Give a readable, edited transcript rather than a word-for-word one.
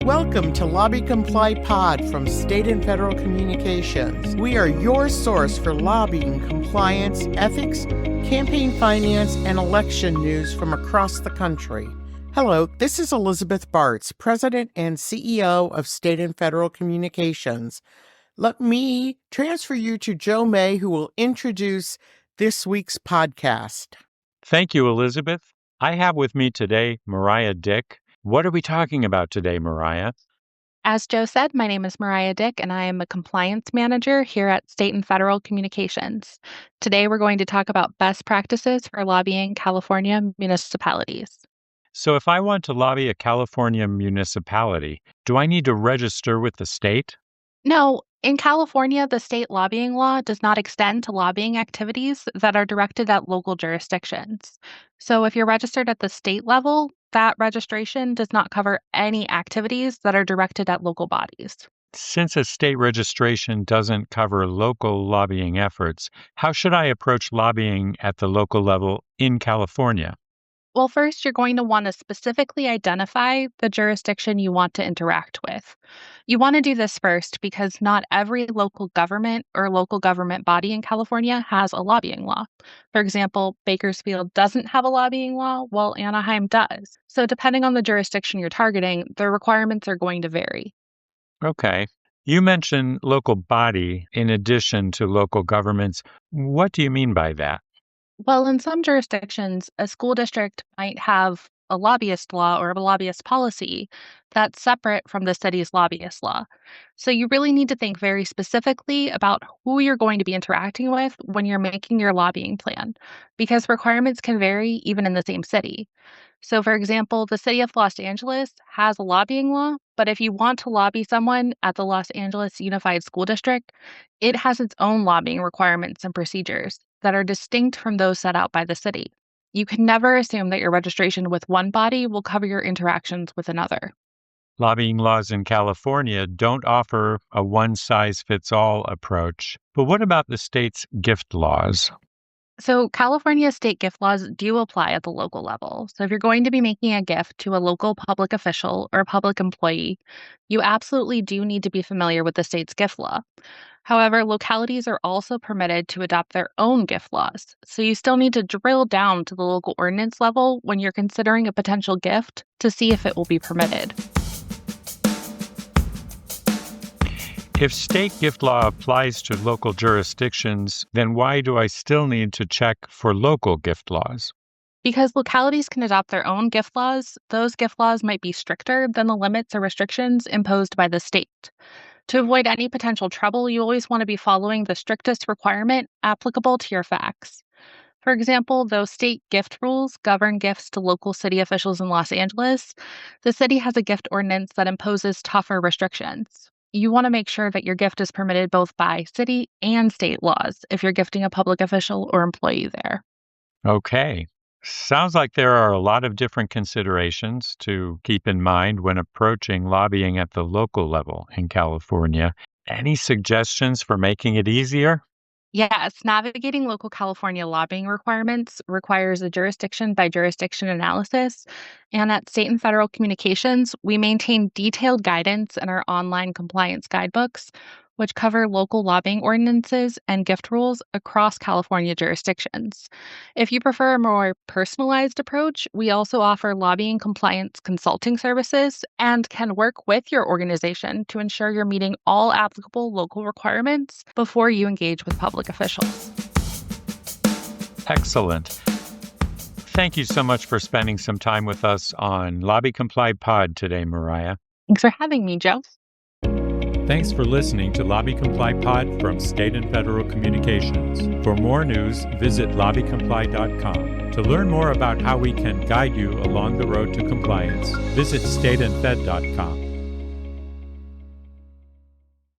Welcome to LobbyComply Pod from State and Federal Communications. We are your source for lobbying, compliance, ethics, campaign finance, and election news from across the country. Hello, this is Elizabeth Bartz, President and CEO of State and Federal Communications. Let me transfer you to Joe May, who will introduce this week's podcast. Thank you, Elizabeth. I have with me today Mariah Dick. What are we talking about today, Mariah? As Joe said, my name is Mariah Dick, and I am a compliance manager here at State and Federal Communications. Today, we're going to talk about best practices for lobbying California municipalities. So if I want to lobby a California municipality, do I need to register with the state? No, in California, the state lobbying law does not extend to lobbying activities that are directed at local jurisdictions. So if you're registered at the state level, that registration does not cover any activities that are directed at local bodies. Since a state registration doesn't cover local lobbying efforts, how should I approach lobbying at the local level in California? Well, first, you're going to want to specifically identify the jurisdiction you want to interact with. You want to do this first because not every local government or local government body in California has a lobbying law. For example, Bakersfield doesn't have a lobbying law, while Anaheim does. So depending on the jurisdiction you're targeting, the requirements are going to vary. Okay. You mentioned local body in addition to local governments. What do you mean by that? Well, in some jurisdictions, a school district might have a lobbyist law or a lobbyist policy that's separate from the city's lobbyist law. So you really need to think very specifically about who you're going to be interacting with when you're making your lobbying plan, because requirements can vary even in the same city. So, for example, the city of Los Angeles has a lobbying law, but if you want to lobby someone at the Los Angeles Unified School District, it has its own lobbying requirements and procedures that are distinct from those set out by the city. You can never assume that your registration with one body will cover your interactions with another. Lobbying laws in California don't offer a one-size-fits-all approach. But what about the state's gift laws? So, California state gift laws do apply at the local level. So, if you're going to be making a gift to a local public official or public employee, you absolutely do need to be familiar with the state's gift law. However, localities are also permitted to adopt their own gift laws. So, you still need to drill down to the local ordinance level when you're considering a potential gift to see if it will be permitted. If state gift law applies to local jurisdictions, then why do I still need to check for local gift laws? Because localities can adopt their own gift laws, those gift laws might be stricter than the limits or restrictions imposed by the state. To avoid any potential trouble, you always want to be following the strictest requirement applicable to your facts. For example, though state gift rules govern gifts to local city officials in Los Angeles, the city has a gift ordinance that imposes tougher restrictions. You want to make sure that your gift is permitted both by city and state laws if you're gifting a public official or employee there. Okay. Sounds like there are a lot of different considerations to keep in mind when approaching lobbying at the local level in California. Any suggestions for making it easier? Yes, navigating local California lobbying requirements requires a jurisdiction by jurisdiction analysis. And at State and Federal Communications, we maintain detailed guidance in our online compliance guidebooks, which cover local lobbying ordinances and gift rules across California jurisdictions. If you prefer a more personalized approach, we also offer lobbying compliance consulting services and can work with your organization to ensure you're meeting all applicable local requirements before you engage with public officials. Excellent. Thank you so much for spending some time with us on LobbyComply Pod today, Mariah. Thanks for having me, Joe. Thanks for listening to LobbyComply Pod from State and Federal Communications. For more news, visit lobbycomply.com. To learn more about how we can guide you along the road to compliance, visit stateandfed.com.